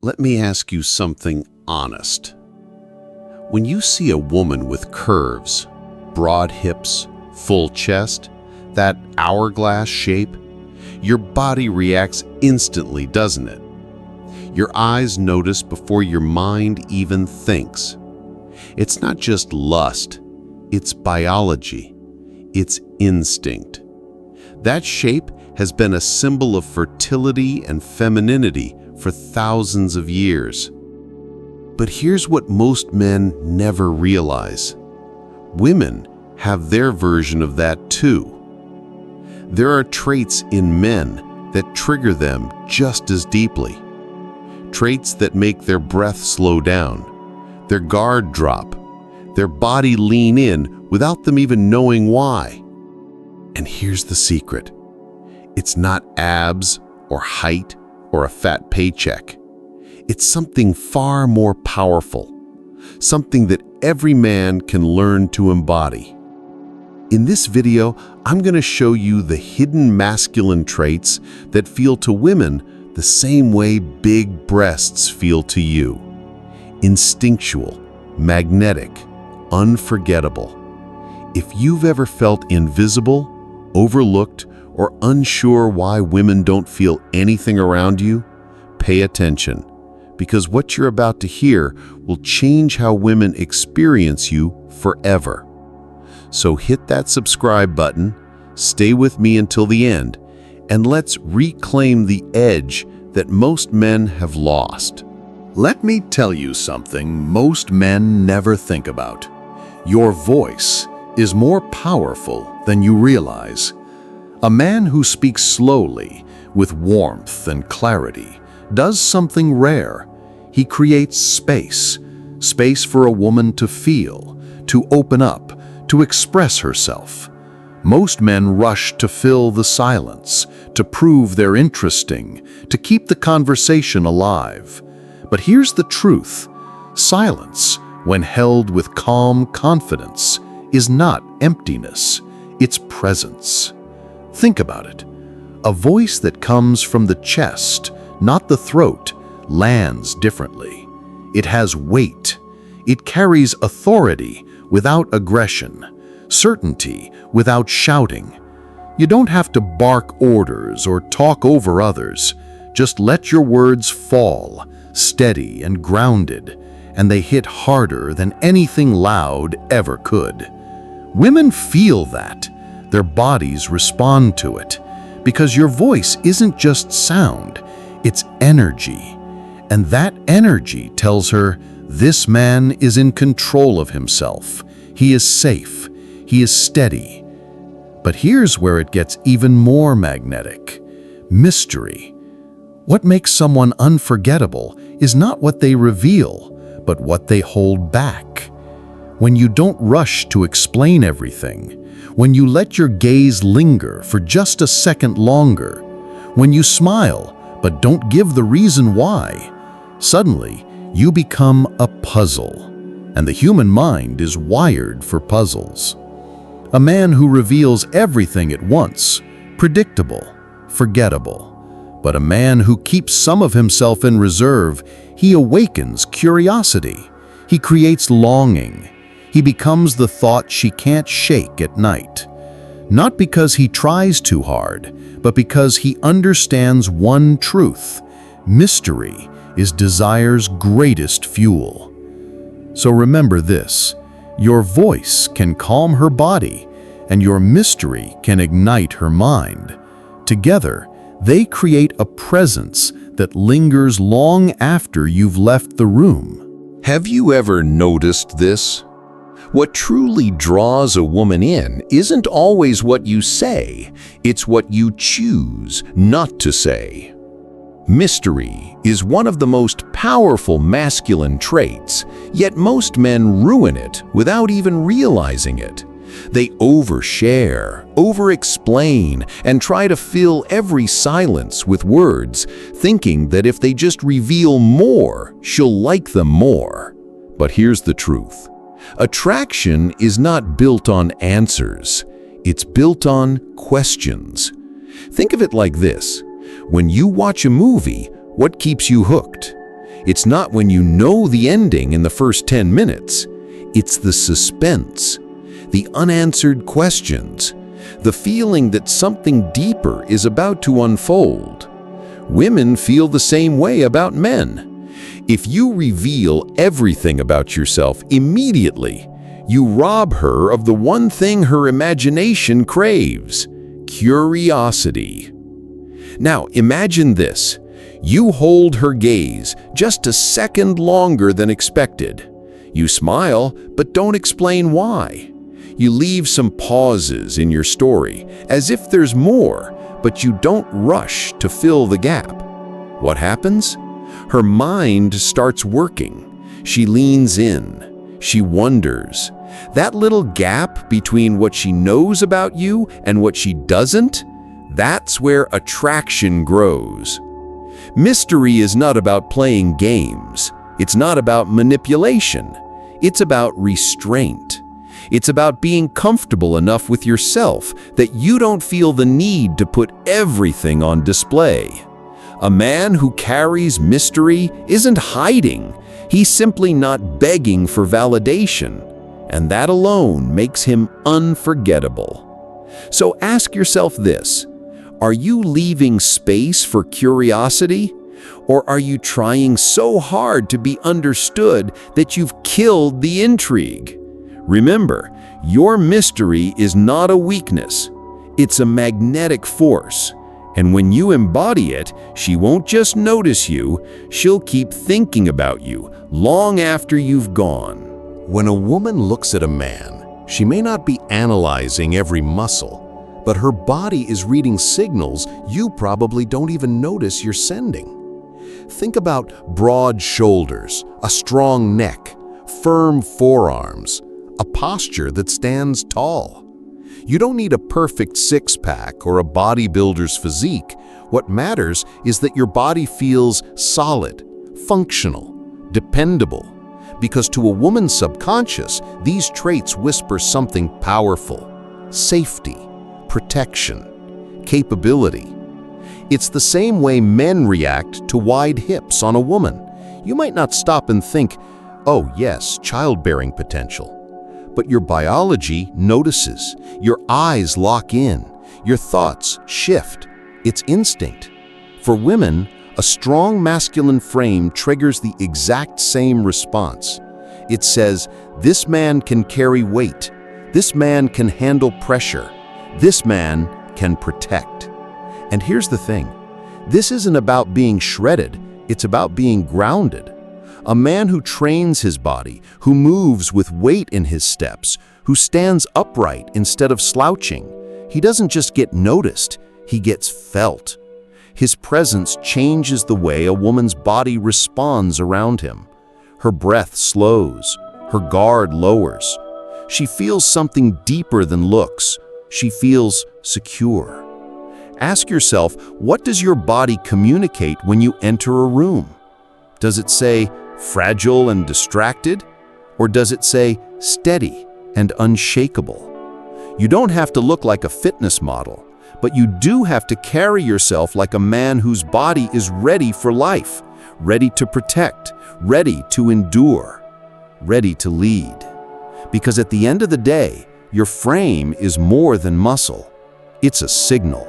let me ask you something honest. When you see a woman with curves, broad hips, full chest, that hourglass shape, your body reacts instantly, doesn't it? Your eyes notice before your mind even thinks. It's not just lust, it's biology, it's instinct. That shape has been a symbol of fertility and femininity for thousands of years. But here's what most men never realize. Women have their version of that too. There are traits in men that trigger them just as deeply. Traits that make their breath slow down, their guard drop, their body lean in without them even knowing why. And here's the secret. It's not abs or height or a fat paycheck. It's something far more powerful, something that every man can learn to embody. In this video, I'm going to show you the hidden masculine traits that feel to women the same way big breasts feel to you. Instinctual, magnetic, unforgettable. If you've ever felt invisible, overlooked, or unsure why women don't feel anything around you, pay attention, because what you're about to hear will change how women experience you forever. So hit that subscribe button, stay with me until the end, and let's reclaim the edge that most men have lost. Let me tell you something most men never think about. Your voice is more powerful than you realize. A man who speaks slowly, with warmth and clarity, does something rare. He creates space for a woman to feel, to open up, to express herself. Most men rush to fill the silence, to prove they're interesting, to keep the conversation alive. But here's the truth. Silence, when held with calm confidence, is not emptiness, it's presence. Think about it. A voice that comes from the chest, not the throat, lands differently. It has weight. It carries authority without aggression, certainty without shouting. You don't have to bark orders or talk over others. Just let your words fall, steady and grounded, and they hit harder than anything loud ever could. Women feel that. Their bodies respond to it, because your voice isn't just sound, it's energy. And that energy tells her, this man is in control of himself. He is safe. He is steady. But here's where it gets even more magnetic. Mystery. What makes someone unforgettable is not what they reveal, but what they hold back. When you don't rush to explain everything, when you let your gaze linger for just a second longer, when you smile but don't give the reason why, suddenly you become a puzzle. And the human mind is wired for puzzles. A man who reveals everything at once, predictable, forgettable. But a man who keeps some of himself in reserve, he awakens curiosity. He creates longing. He becomes the thought she can't shake at night. Not because he tries too hard, but because he understands one truth. Mystery is desire's greatest fuel. So remember this, your voice can calm her body, and your mystery can ignite her mind. Together, they create a presence that lingers long after you've left the room. Have you ever noticed this? What truly draws a woman in isn't always what you say, it's what you choose not to say. Mystery is one of the most powerful masculine traits, yet most men ruin it without even realizing it. They overshare, over-explain, and try to fill every silence with words, thinking that if they just reveal more, she'll like them more. But here's the truth. Attraction is not built on answers. It's built on questions. Think of it like this. When you watch a movie, what keeps you hooked? It's not when you know the ending in the first 10 minutes. It's the suspense, the unanswered questions, the feeling that something deeper is about to unfold. Women feel the same way about men. If you reveal everything about yourself immediately, you rob her of the one thing her imagination craves: curiosity. Now, imagine this. You hold her gaze just a second longer than expected. You smile, but don't explain why. You leave some pauses in your story, as if there's more, but you don't rush to fill the gap. What happens? Her mind starts working. She leans in. She wonders. That little gap between what she knows about you and what she doesn't, that's where attraction grows. Mystery is not about playing games. It's not about manipulation. It's about restraint. It's about being comfortable enough with yourself that you don't feel the need to put everything on display. A man who carries mystery isn't hiding. He's simply not begging for validation. And that alone makes him unforgettable. So ask yourself this: are you leaving space for curiosity? Or are you trying so hard to be understood that you've killed the intrigue? Remember, your mystery is not a weakness. It's a magnetic force. And when you embody it, she won't just notice you, she'll keep thinking about you long after you've gone. When a woman looks at a man, she may not be analyzing every muscle, but her body is reading signals you probably don't even notice you're sending. Think about broad shoulders, a strong neck, firm forearms, a posture that stands tall. You don't need a perfect six-pack or a bodybuilder's physique. What matters is that your body feels solid, functional, dependable. Because to a woman's subconscious, these traits whisper something powerful: safety, protection, capability. It's the same way men react to wide hips on a woman. You might not stop and think, oh yes, childbearing potential. But your biology notices, your eyes lock in, your thoughts shift. It's instinct. For women, a strong masculine frame triggers the exact same response. It says, this man can carry weight, this man can handle pressure, this man can protect. And here's the thing, this isn't about being shredded, it's about being grounded. A man who trains his body, who moves with weight in his steps, who stands upright instead of slouching, he doesn't just get noticed, he gets felt. His presence changes the way a woman's body responds around him. Her breath slows, her guard lowers. She feels something deeper than looks. She feels secure. Ask yourself, what does your body communicate when you enter a room? Does it say, fragile and distracted? Or does it say, steady and unshakable? You don't have to look like a fitness model, but you do have to carry yourself like a man whose body is ready for life, ready to protect, ready to endure, ready to lead. Because at the end of the day, your frame is more than muscle. It's a signal.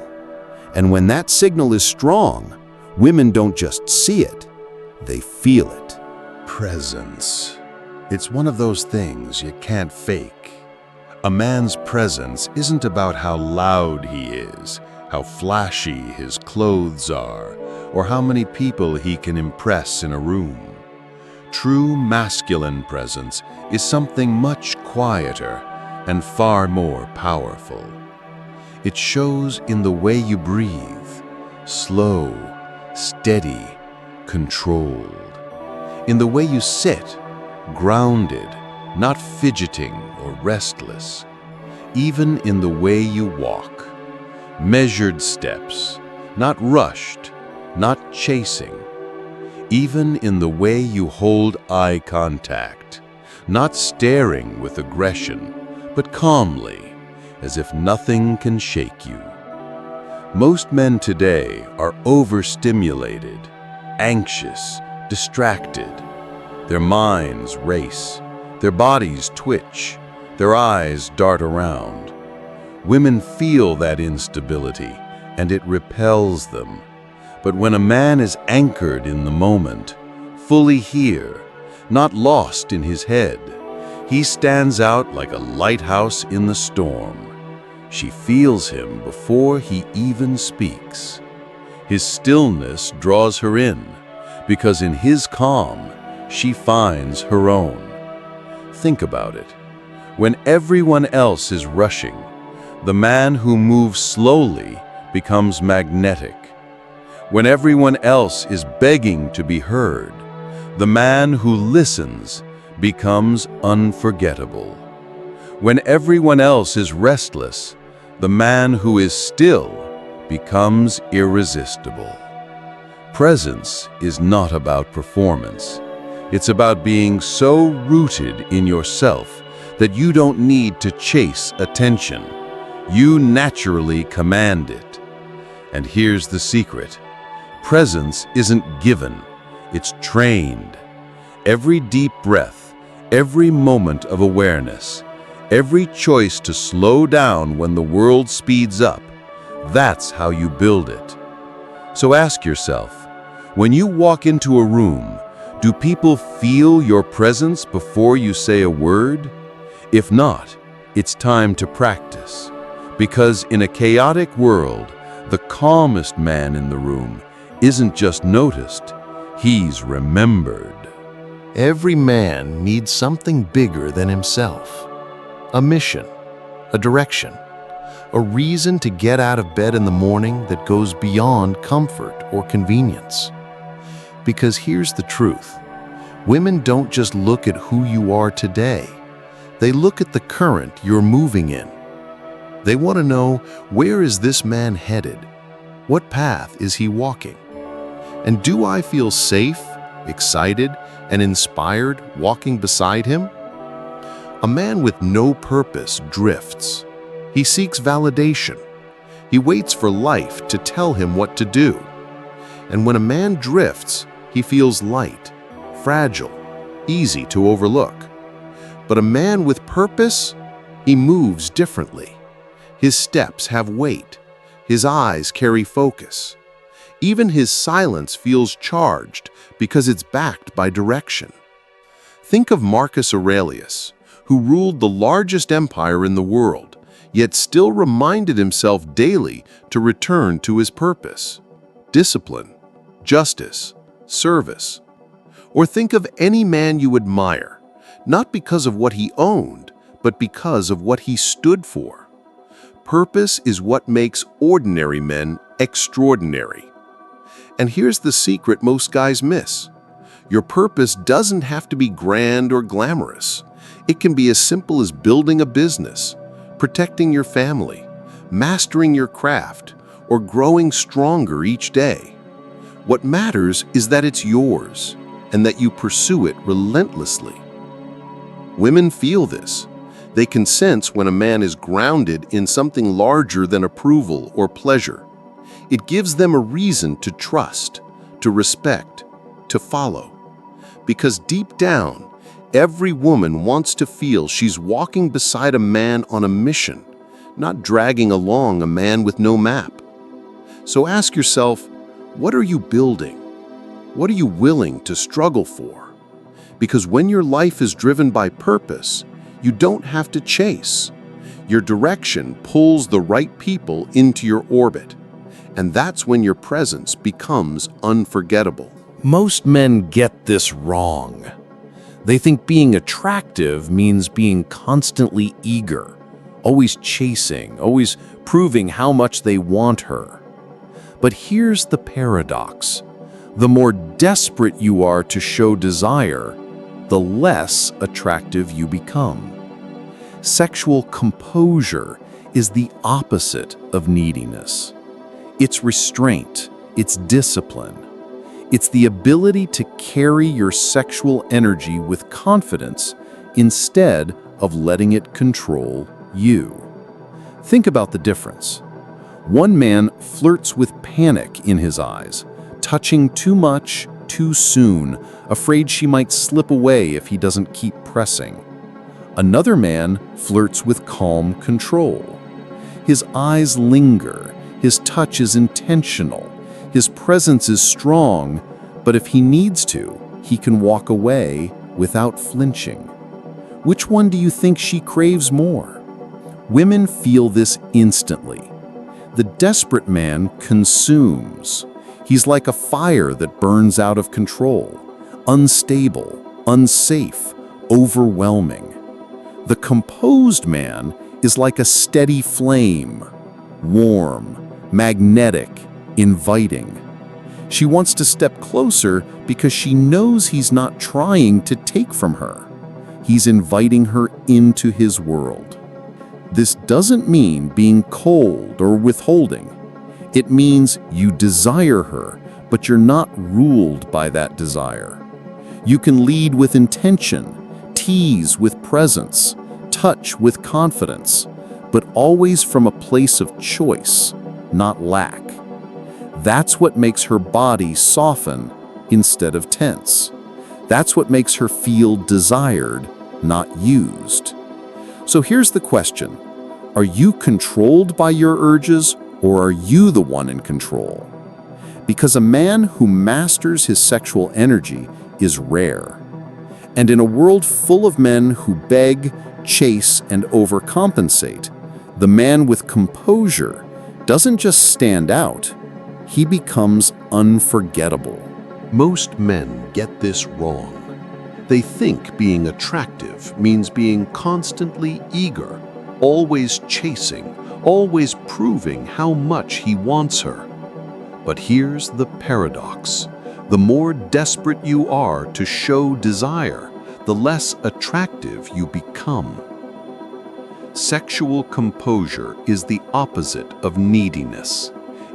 And when that signal is strong, women don't just see it, they feel it. Presence. It's one of those things you can't fake. A man's presence isn't about how loud he is, how flashy his clothes are, or how many people he can impress in a room. True masculine presence is something much quieter and far more powerful. It shows in the way you breathe, slow, steady, controlled. In the way you sit, grounded, not fidgeting or restless. Even in the way you walk, measured steps, not rushed, not chasing. Even in the way you hold eye contact, not staring with aggression, but calmly, as if nothing can shake you. Most men today are overstimulated, anxious, distracted. Their minds race, their bodies twitch, their eyes dart around. Women feel that instability, and it repels them. But when a man is anchored in the moment, fully here, not lost in his head, he stands out like a lighthouse in the storm. She feels him before he even speaks. His stillness draws her in, because in his calm, she finds her own. Think about it. When everyone else is rushing, the man who moves slowly becomes magnetic. When everyone else is begging to be heard, the man who listens becomes unforgettable. When everyone else is restless, the man who is still becomes irresistible. Presence is not about performance. It's about being so rooted in yourself that you don't need to chase attention. You naturally command it. And here's the secret. Presence isn't given, it's trained. Every deep breath, every moment of awareness, every choice to slow down when the world speeds up, that's how you build it. So ask yourself, when you walk into a room, do people feel your presence before you say a word? If not, it's time to practice. Because in a chaotic world, the calmest man in the room isn't just noticed, he's remembered. Every man needs something bigger than himself. A mission, a direction, a reason to get out of bed in the morning that goes beyond comfort or convenience. Because here's the truth. Women don't just look at who you are today. They look at the current you're moving in. They want to know, where is this man headed? What path is he walking? And do I feel safe, excited, and inspired walking beside him? A man with no purpose drifts. He seeks validation. He waits for life to tell him what to do. And when a man drifts, he feels light, fragile, easy to overlook. But a man with purpose, he moves differently. His steps have weight. His eyes carry focus. Even his silence feels charged because it's backed by direction. Think of Marcus Aurelius, who ruled the largest empire in the world, yet still reminded himself daily to return to his purpose: discipline, justice, service. Or think of any man you admire, not because of what he owned, but because of what he stood for. Purpose is what makes ordinary men extraordinary. And here's the secret most guys miss. Your purpose doesn't have to be grand or glamorous. It can be as simple as building a business, protecting your family, mastering your craft, or growing stronger each day. What matters is that it's yours and that you pursue it relentlessly. Women feel this. They can sense when a man is grounded in something larger than approval or pleasure. It gives them a reason to trust, to respect, to follow. Because deep down, every woman wants to feel she's walking beside a man on a mission, not dragging along a man with no map. So ask yourself, what are you building? What are you willing to struggle for? Because when your life is driven by purpose, you don't have to chase. Your direction pulls the right people into your orbit, and that's when your presence becomes unforgettable. Most men get this wrong. They think being attractive means being constantly eager, always chasing, always proving how much they want her. But here's the paradox. The more desperate you are to show desire, the less attractive you become. Sexual composure is the opposite of neediness. It's restraint, it's discipline. It's the ability to carry your sexual energy with confidence instead of letting it control you. Think about the difference. One man flirts with panic in his eyes, touching too much, too soon, afraid she might slip away if he doesn't keep pressing. Another man flirts with calm control. His eyes linger, his touch is intentional, his presence is strong, but if he needs to, he can walk away without flinching. Which one do you think she craves more? Women feel this instantly. The desperate man consumes. He's like a fire that burns out of control, unstable, unsafe, overwhelming. The composed man is like a steady flame, warm, magnetic, inviting. She wants to step closer because she knows he's not trying to take from her. He's inviting her into his world. This doesn't mean being cold or withholding. It means you desire her, but you're not ruled by that desire. You can lead with intention, tease with presence, touch with confidence, but always from a place of choice, not lack. That's what makes her body soften instead of tense. That's what makes her feel desired, not used. So here's the question. Are you controlled by your urges, or are you the one in control? Because a man who masters his sexual energy is rare. And in a world full of men who beg, chase, and overcompensate, the man with composure doesn't just stand out, he becomes unforgettable. Most men get this wrong. They think being attractive means being constantly eager, always chasing, always proving how much he wants her. But here's the paradox. The more desperate you are to show desire, the less attractive you become. Sexual composure is the opposite of neediness.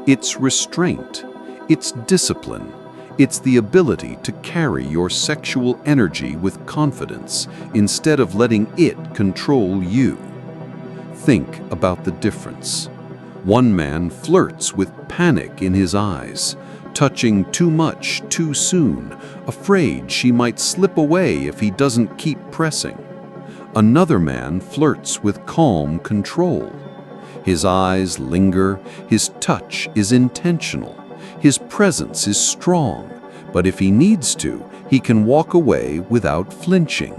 It's restraint, it's discipline, it's the ability to carry your sexual energy with confidence instead of letting it control you. Think about the difference. One man flirts with panic in his eyes, touching too much too soon, afraid she might slip away if he doesn't keep pressing. Another man flirts with calm control. His eyes linger, his touch is intentional, his presence is strong, but if he needs to, he can walk away without flinching.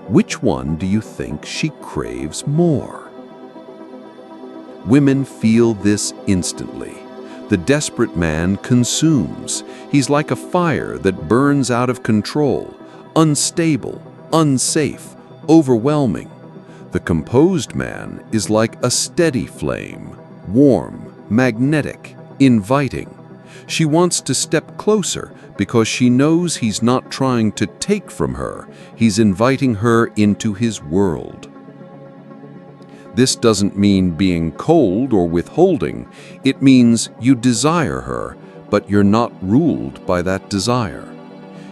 Which one do you think she craves more? Women feel this instantly. The desperate man consumes. He's like a fire that burns out of control, unstable, unsafe, overwhelming. The composed man is like a steady flame, warm, magnetic, inviting. She wants to step closer because she knows he's not trying to take from her, he's inviting her into his world. This doesn't mean being cold or withholding. It means you desire her, but you're not ruled by that desire.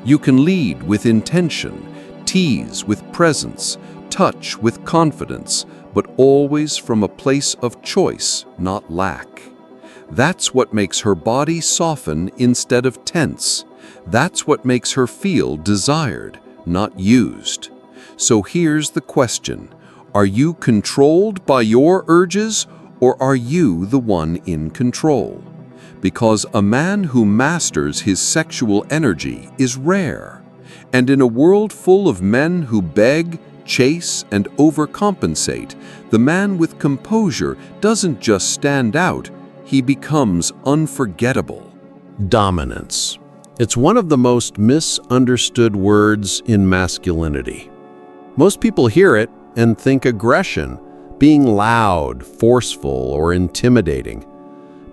You can lead with intention, tease with presence, touch with confidence, but always from a place of choice, not lack. That's what makes her body soften instead of tense. That's what makes her feel desired, not used. So here's the question. Are you controlled by your urges, or are you the one in control? Because a man who masters his sexual energy is rare. And in a world full of men who beg, chase, and overcompensate, the man with composure doesn't just stand out, he becomes unforgettable. Dominance. It's one of the most misunderstood words in masculinity. Most people hear it and think aggression, being loud, forceful, or intimidating.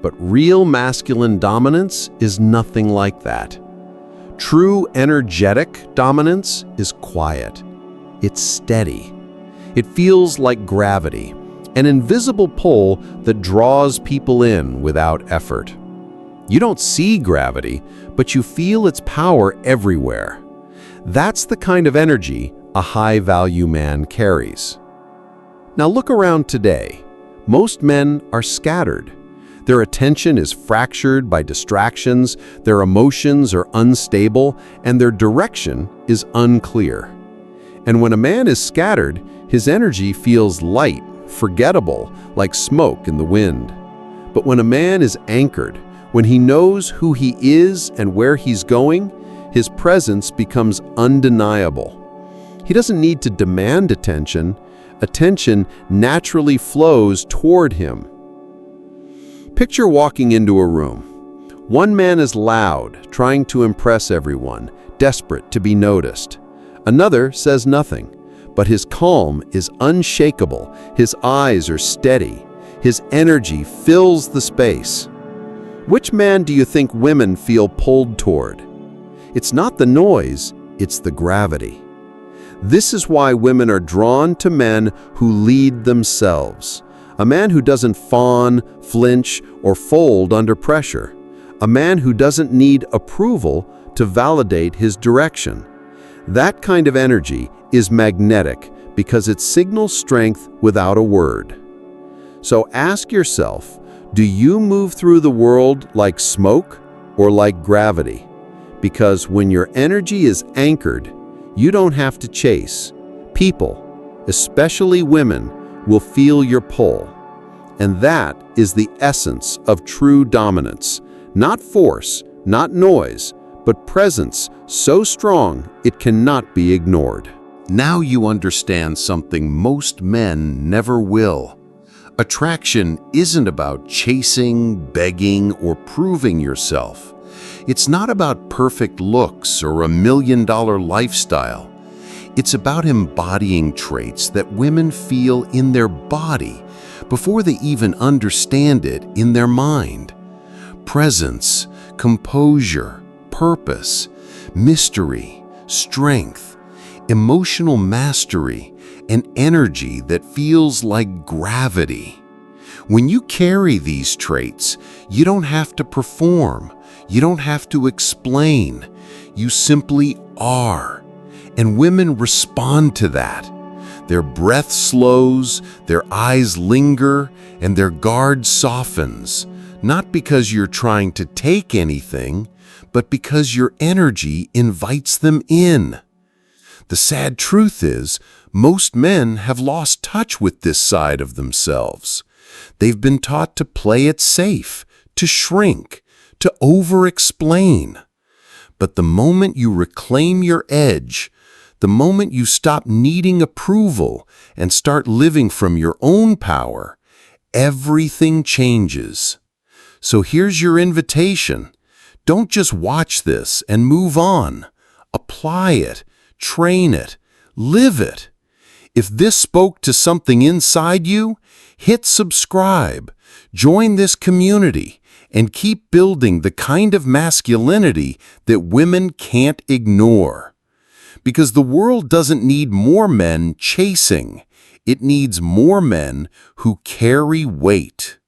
But real masculine dominance is nothing like that. True energetic dominance is quiet. It's steady. It feels like gravity, an invisible pull that draws people in without effort. You don't see gravity, but you feel its power everywhere. That's the kind of energy a high-value man carries. Now look around today. Most men are scattered. Their attention is fractured by distractions, their emotions are unstable, and their direction is unclear. And when a man is scattered, his energy feels light, forgettable, like smoke in the wind. But when a man is anchored, when he knows who he is and where he's going, his presence becomes undeniable. He doesn't need to demand attention. Attention naturally flows toward him. Picture walking into a room. One man is loud, trying to impress everyone, desperate to be noticed. Another says nothing, but his calm is unshakable. His eyes are steady. His energy fills the space. Which man do you think women feel pulled toward? It's not the noise, it's the gravity. This is why women are drawn to men who lead themselves. A man who doesn't fawn, flinch, or fold under pressure. A man who doesn't need approval to validate his direction. That kind of energy is magnetic because it signals strength without a word. So ask yourself, do you move through the world like smoke or like gravity? Because when your energy is anchored, you don't have to chase. People, especially women, will feel your pull. And that is the essence of true dominance. Not force, not noise, but presence so strong it cannot be ignored. Now you understand something most men never will. Attraction isn't about chasing, begging, or proving yourself. It's not about perfect looks or $1 million lifestyle. It's about embodying traits that women feel in their body before they even understand it in their mind. Presence, composure, purpose, mystery, strength, emotional mastery, and energy that feels like gravity. When you carry these traits, you don't have to perform. You don't have to explain. You simply are. And women respond to that. Their breath slows, their eyes linger, and their guard softens, not because you're trying to take anything, but because your energy invites them in. The sad truth is, most men have lost touch with this side of themselves. They've been taught to play it safe, to shrink, to over-explain. But the moment you reclaim your edge, the moment you stop needing approval and start living from your own power, everything changes. So here's your invitation. Don't just watch this and move on. Apply it, train it, live it. If this spoke to something inside you, hit subscribe, join this community, and keep building the kind of masculinity that women can't ignore. Because the world doesn't need more men chasing. It needs more men who carry weight.